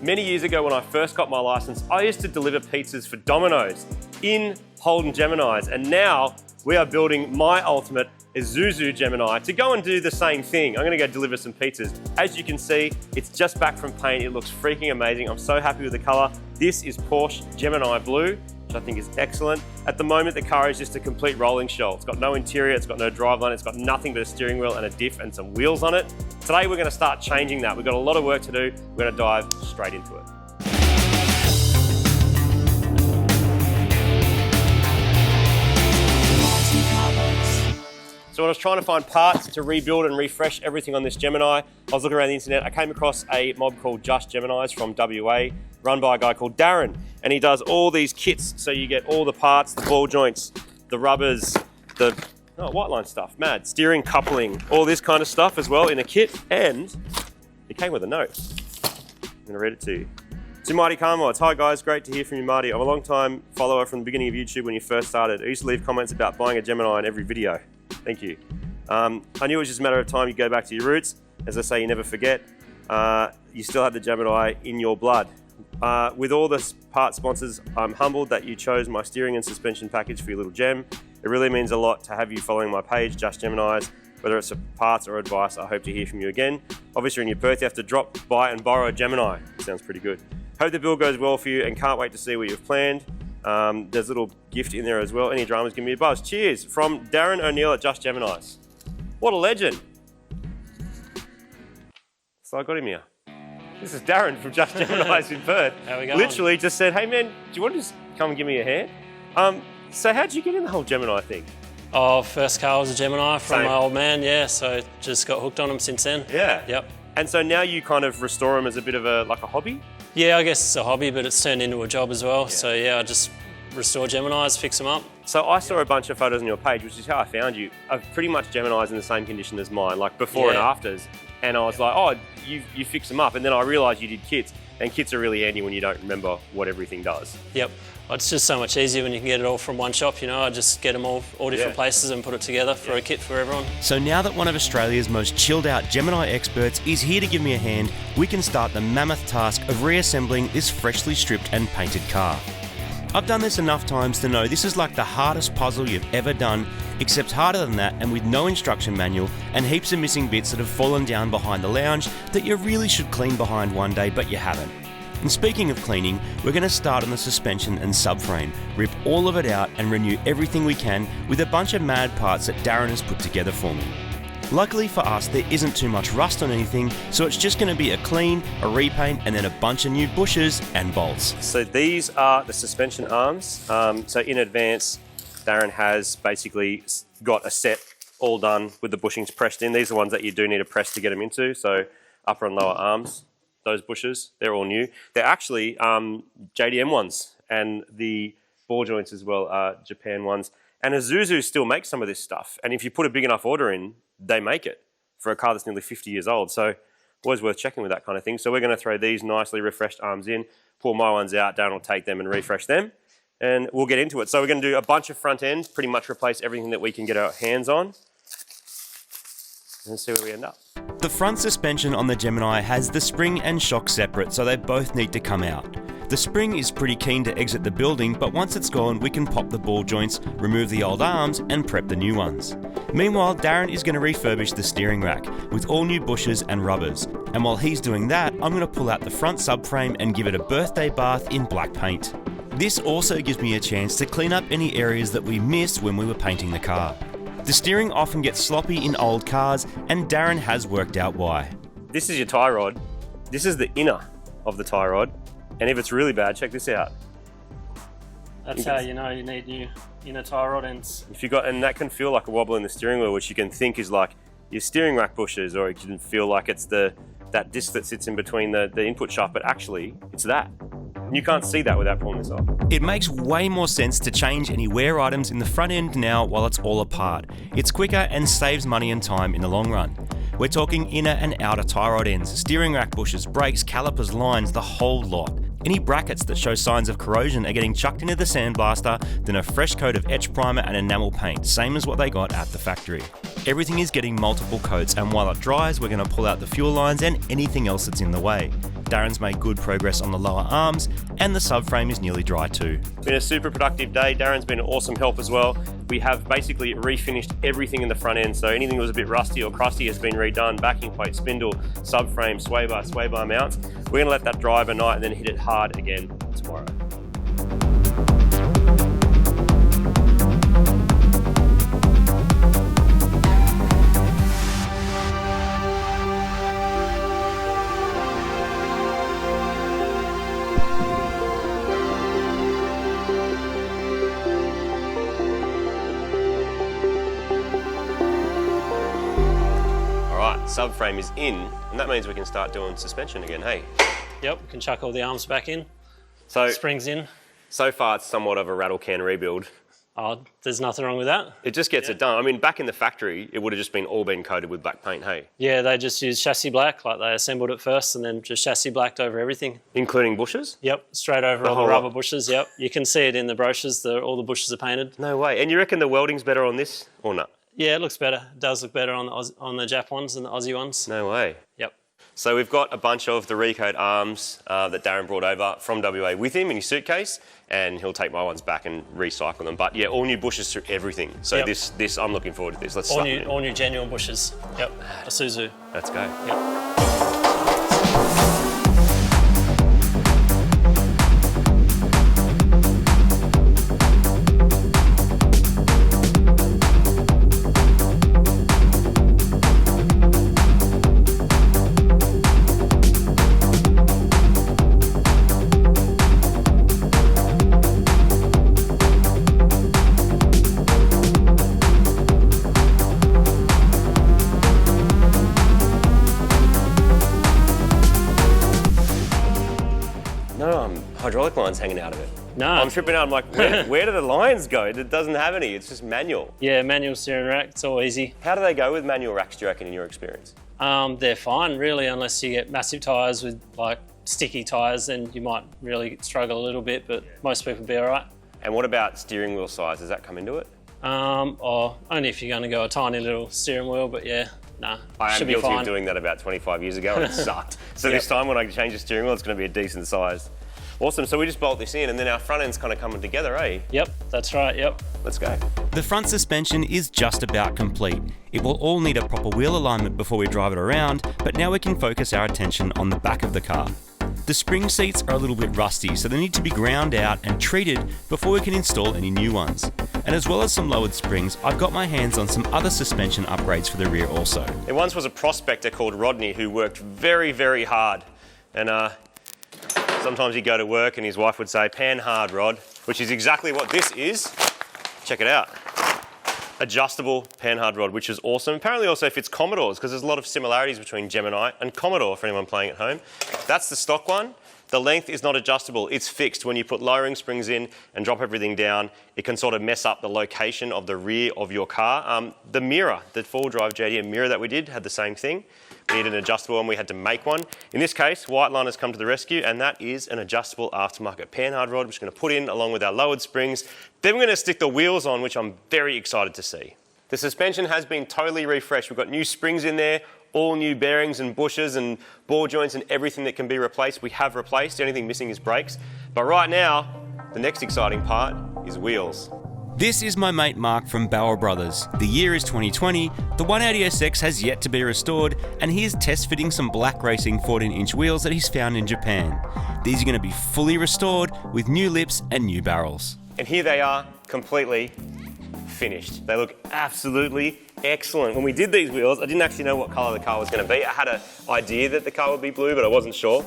Many years ago when I first got my license, I used to deliver pizzas for Domino's in Holden Geminis, and now we are building my ultimate Isuzu Gemini to go and do the same thing. I'm gonna go deliver some pizzas. As you can see, it's just back from paint. It looks freaking amazing. I'm so happy with the color. This is Porsche Gemini Blue, which I think is excellent. At the moment, the car is just a complete rolling shell. It's got no interior, it's got no driveline, it's got nothing but a steering wheel and a diff and some wheels on it. Today, we're gonna start changing that. We've got a lot of work to do. We're gonna dive straight into it. So when I was trying to find parts to rebuild and refresh everything on this Gemini, I was looking around the internet. I came across a mob called Just Geminis from WA, run by a guy called Darren. And he does all these kits. So you get all the parts, the ball joints, the rubbers, the Whiteline stuff, mad. Steering, coupling, all this kind of stuff as well in a kit. And it came with a note. I'm gonna read it to you. To Marty Carmods, hi guys, great to hear from you, Marty. I'm a long time follower from the beginning of YouTube when you first started. I used to leave comments about buying a Gemini in every video. Thank you. I knew it was just a matter of time you go back to your roots. As I say, you never forget. You still have the Gemini in your blood. With all the part sponsors, I'm humbled that you chose my steering and suspension package for your little gem. It really means a lot to have you following my page, Just Geminis. Whether it's parts or advice, I hope to hear from you again. Obviously, in your Perth, you have to drop, buy and borrow a Gemini. Sounds pretty good. Hope the build goes well for you and can't wait to see what you've planned. There's a little gift in there as well. Any dramas, give me a buzz. Cheers from Darren O'Neill at Just Geminis. What a legend. So I got him here. This is Darren from Just Geminis in Perth. How we going? Literally just said, hey man, do you want to just come and give me a hand? So how'd you get in the whole Gemini thing? Oh, first car was a Gemini from Same. my old man, yeah, so just got hooked on them since then. Yeah. Yep. And so now you kind of restore them as a bit of a hobby? Yeah, I guess it's a hobby, but it's turned into a job as well. Yeah. So yeah, I just restore Geminis, fix them up. So I saw a bunch of photos on your page, which is how I found you, of pretty much Geminis in the same condition as mine, like before and afters. And I was like, oh, you fix them up. And then I realized you did kits, and kits are really handy when you don't remember what everything does. Yep. It's just so much easier when you can get it all from one shop, you know. I just get them all different places and put it together for a kit for everyone. So now that one of Australia's most chilled out Gemini experts is here to give me a hand, we can start the mammoth task of reassembling this freshly stripped and painted car. I've done this enough times to know this is like the hardest puzzle you've ever done, except harder than that and with no instruction manual and heaps of missing bits that have fallen down behind the lounge that you really should clean behind one day but you haven't. And speaking of cleaning, we're going to start on the suspension and subframe, rip all of it out and renew everything we can with a bunch of mad parts that Darren has put together for me. Luckily for us, there isn't too much rust on anything, so it's just going to be a clean, a repaint, and then a bunch of new bushes and bolts. So these are the suspension arms. So in advance, Darren has basically got a set all done with the bushings pressed in. These are the ones that you do need to press to get them into. So upper and lower arms, those bushes, they're all new. They're actually JDM ones, and the ball joints as well are Japan ones. And Isuzu still makes some of this stuff. And if you put a big enough order in, they make it for a car that's nearly 50 years old. So always worth checking with that kind of thing. So we're going to throw these nicely refreshed arms in, pull my ones out, Darren will take them and refresh them, and we'll get into it. So we're going to do a bunch of front end, pretty much replace everything that we can get our hands on, and see where we end up. The front suspension on the Gemini has the spring and shock separate, so they both need to come out. The spring is pretty keen to exit the building, but once it's gone, we can pop the ball joints, remove the old arms, and prep the new ones. Meanwhile, Darren is going to refurbish the steering rack with all new bushes and rubbers. And while he's doing that, I'm going to pull out the front subframe and give it a birthday bath in black paint. This also gives me a chance to clean up any areas that we missed when we were painting the car. The steering often gets sloppy in old cars, and Darren has worked out why. This is your tie rod. This is the inner of the tie rod. And if it's really bad, check this out. That's how you know you need new inner tie rod ends. If you got, and that can feel like a wobble in the steering wheel, which you can think is like your steering rack bushes, or it can feel like it's that disc that sits in between the input shaft, but actually it's that. And you can't see that without pulling this off. It makes way more sense to change any wear items in the front end now while it's all apart. It's quicker and saves money and time in the long run. We're talking inner and outer tie rod ends, steering rack bushes, brakes, calipers, lines, the whole lot. Any brackets that show signs of corrosion are getting chucked into the sandblaster, then a fresh coat of etch primer and enamel paint, same as what they got at the factory. Everything is getting multiple coats, and while it dries, we're going to pull out the fuel lines and anything else that's in the way. Darren's made good progress on the lower arms, and the subframe is nearly dry too. It's been a super productive day. Darren's been an awesome help as well. We have basically refinished everything in the front end, so anything that was a bit rusty or crusty has been redone. Backing plate, spindle, subframe, sway bar mounts. We're going to let that dry overnight and then hit it hard again tomorrow. Subframe is in, and that means we can start doing suspension again, hey? Yep, we can chuck all the arms back in. So springs in. So far it's somewhat of a rattle can rebuild. Oh, there's nothing wrong with that. It just gets it done. I mean, back in the factory, it would have just been all been coated with black paint, hey? Yeah, they just used chassis black, like they assembled it first and then just chassis blacked over everything. Including bushes? Yep, straight over all the rubber bushes, yep. You can see it in the brochures, all the bushes are painted. No way. And you reckon the welding's better on this or not? Yeah, it looks better. It does look better on the Jap ones than the Aussie ones. No way. Yep. So we've got a bunch of the Recoat arms that Darren brought over from WA with him in his suitcase, and he'll take my ones back and recycle them. But yeah, all new bushes through everything. So this I'm looking forward to this. Let's start. All new genuine bushes. Yep. Isuzu. Let's go. Yep. Hydraulic lines hanging out of it. No. I'm tripping out. I'm like, where do the lines go? It doesn't have any. It's just manual. Yeah, manual steering rack. It's all easy. How do they go with manual racks, do you reckon, in your experience? They're fine, really, unless you get massive tyres with like sticky tyres, then you might really struggle a little bit, but most people will be all right. And what about steering wheel size? Does that come into it? Or only if you're going to go a tiny little steering wheel, but yeah, nah, I should am be guilty fine. of doing that about 25 years ago and it sucked. So this time when I change the steering wheel, it's going to be a decent size. Awesome, so we just bolt this in and then our front end's kind of coming together, eh? Yep, that's right, yep. Let's go. The front suspension is just about complete. It will all need a proper wheel alignment before we drive it around, but now we can focus our attention on the back of the car. The spring seats are a little bit rusty, so they need to be ground out and treated before we can install any new ones. And as well as some lowered springs, I've got my hands on some other suspension upgrades for the rear also. There once was a prospector called Rodney who worked very, very hard. And sometimes he'd go to work and his wife would say, "Pan hard, Rod," which is exactly what this is. Check it out. Adjustable pan hard rod, which is awesome. Apparently also fits Commodores because there's a lot of similarities between Gemini and Commodore for anyone playing at home. That's the stock one. The length is not adjustable, it's fixed. When you put lowering springs in and drop everything down, it can sort of mess up the location of the rear of your car. The mirror, the four-wheel drive JDM mirror that we did had the same thing. We needed an adjustable one, we had to make one. In this case, Whiteline has come to the rescue, and that is an adjustable aftermarket panhard rod, which we're going to put in along with our lowered springs. Then we're going to stick the wheels on, which I'm very excited to see. The suspension has been totally refreshed. We've got new springs in there, all new bearings and bushes and ball joints and everything that can be replaced. We have replaced. The only thing missing is brakes. But right now, the next exciting part is wheels. This is my mate Mark from Bauer Brothers. The year is 2020, the 180SX has yet to be restored, and he is test fitting some black racing 14-inch wheels that he's found in Japan. These are going to be fully restored with new lips and new barrels. And here they are, completely finished. They look absolutely excellent. When we did these wheels, I didn't actually know what colour the car was going to be. I had an idea that the car would be blue, but I wasn't sure.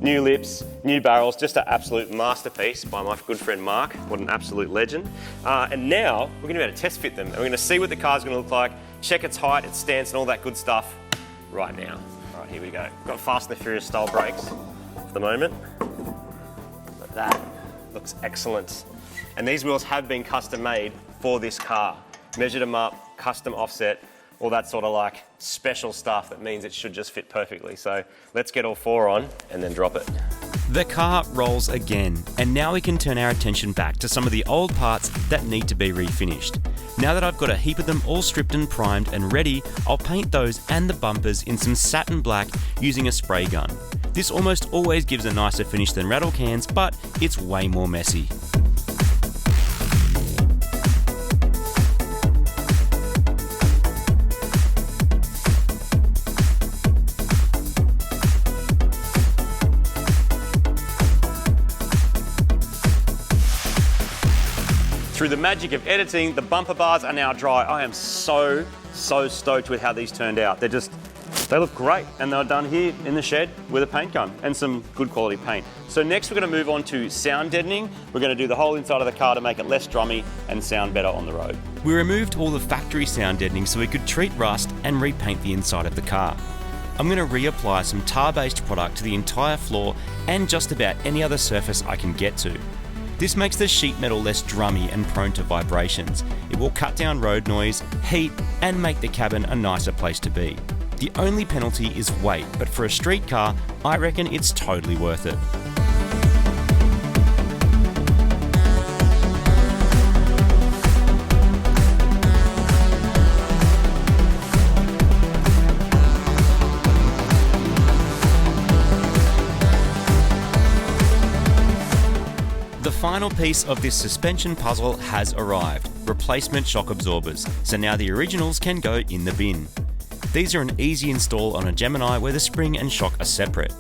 New lips, new barrels, just an absolute masterpiece by my good friend Mark. What an absolute legend. And now we're going to be able to test fit them, and we're going to see what the car's going to look like, check its height, its stance, and all that good stuff right now. All right, here we go. Got Fast and the Furious style brakes for the moment. But that looks excellent. And these wheels have been custom made for this car. Measured them up, custom offset, all that sort of like special stuff that means it should just fit perfectly. So let's get all four on and then drop it. The car rolls again, and now we can turn our attention back to some of the old parts that need to be refinished. Now that I've got a heap of them all stripped and primed and ready, I'll paint those and the bumpers in some satin black using a spray gun. This almost always gives a nicer finish than rattle cans, but it's way more messy. Through the magic of editing, the bumper bars are now dry. I am so stoked with how these turned out. They look great, and they're done here in the shed with a paint gun and some good quality paint. So next we're gonna move on to sound deadening. We're gonna do the whole inside of the car to make it less drummy and sound better on the road. We removed all the factory sound deadening so we could treat rust and repaint the inside of the car. I'm going to reapply some tar-based product to the entire floor and just about any other surface I can get to. This makes the sheet metal less drummy and prone to vibrations. It will cut down road noise, heat, and make the cabin a nicer place to be. The only penalty is weight, but for a street car, I reckon it's totally worth it. The final piece of this suspension puzzle has arrived, replacement shock absorbers, so now the originals can go in the bin. These are an easy install on a Gemini where the spring and shock are separate.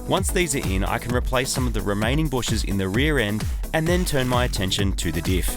Once these are in, I can replace some of the remaining bushes in the rear end and then turn my attention to the diff.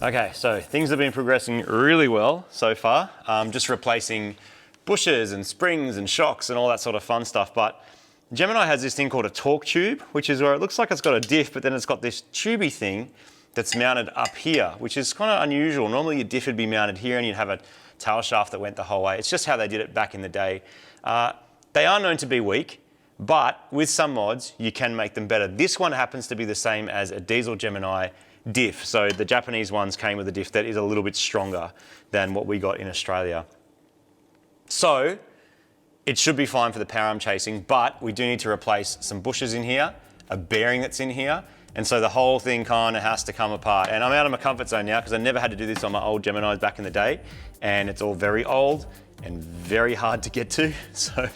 Okay, so things have been progressing really well so far. Just replacing bushes and springs and shocks and all that sort of fun stuff. But Gemini has this thing called a torque tube, which is where it looks like it's got a diff, but then it's got this tubey thing that's mounted up here, which is kind of unusual. Normally your diff would be mounted here and you'd have a tail shaft that went the whole way. It's just how they did it back in the day. They are known to be weak, but with some mods, you can make them better. This one happens to be the same as a diesel Gemini diff. So the Japanese ones came with a diff that is a little bit stronger than what we got in Australia. So it should be fine for the power I'm chasing, but we do need to replace some bushes in here, a bearing that's in here, and so the whole thing kind of has to come apart. And I'm out of my comfort zone now because I never had to do this on my old Geminis back in the day, and it's all very old and very hard to get to, so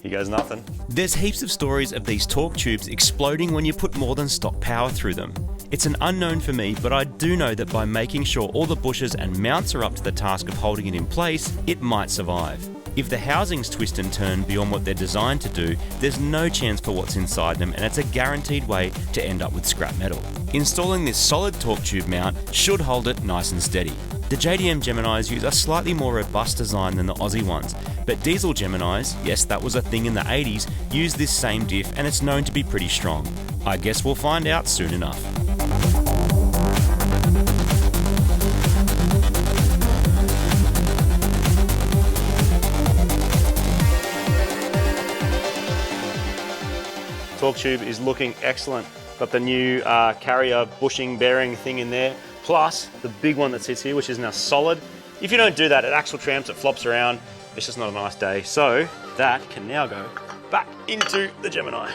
here goes nothing. There's heaps of stories of these torque tubes exploding when you put more than stock power through them. It's an unknown for me, but I do know that by making sure all the bushes and mounts are up to the task of holding it in place, it might survive. If the housings twist and turn beyond what they're designed to do, there's no chance for what's inside them, and it's a guaranteed way to end up with scrap metal. Installing this solid torque tube mount should hold it nice and steady. The JDM Geminis use a slightly more robust design than the Aussie ones, but diesel Geminis, yes that was a thing in the 80s, use this same diff and it's known to be pretty strong. I guess we'll find out soon enough. Torque tube is looking excellent. Got the new carrier bushing bearing thing in there, plus the big one that sits here, which is now solid. If you don't do that, it axle tramps, it flops around. It's just not a nice day. So that can now go back into the Gemini.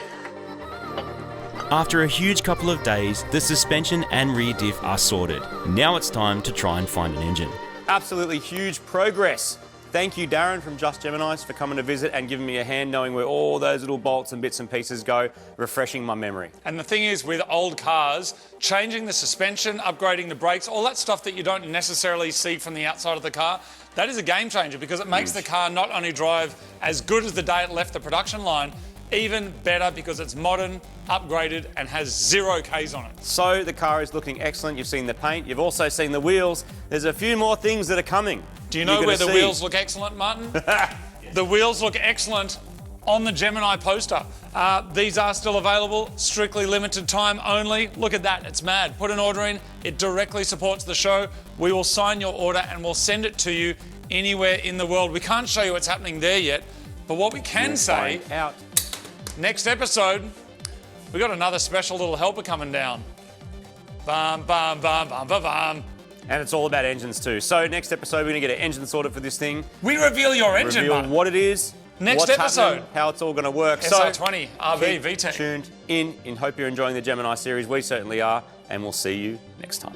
After a huge couple of days, the suspension and rear diff are sorted. Now it's time to try and find an engine. Absolutely huge progress. Thank you, Darren from Just Geminis, for coming to visit and giving me a hand knowing where all those little bolts and bits and pieces go, refreshing my memory. And the thing is, with old cars, changing the suspension, upgrading the brakes, all that stuff that you don't necessarily see from the outside of the car, that is a game changer because it makes the car not only drive as good as the day it left the production line, even better because it's modern, upgraded, and has 0 Ks on it. So the car is looking excellent. You've seen the paint. You've also seen the wheels. There's a few more things that are coming. Do you know where the wheels look excellent, Martin? The wheels look excellent on the Gemini poster. These are still available, strictly limited time only. Look at that, it's mad. Put an order in, it directly supports the show. We will sign your order and we'll send it to you anywhere in the world. We can't show you what's happening there yet, but what we can say, next episode, we got another special little helper coming down. Bum, bum, bum, bum, bum, bum. And it's all about engines too. So next episode, we're gonna get an engine sorted for this thing. We reveal your engine, Reveal Martin. what it is. Next what's episode. happening, how it's all going to work. SR20, RV, keep VTEC. tuned in and hope you're enjoying the Gemini series. We certainly are, and we'll see you next time.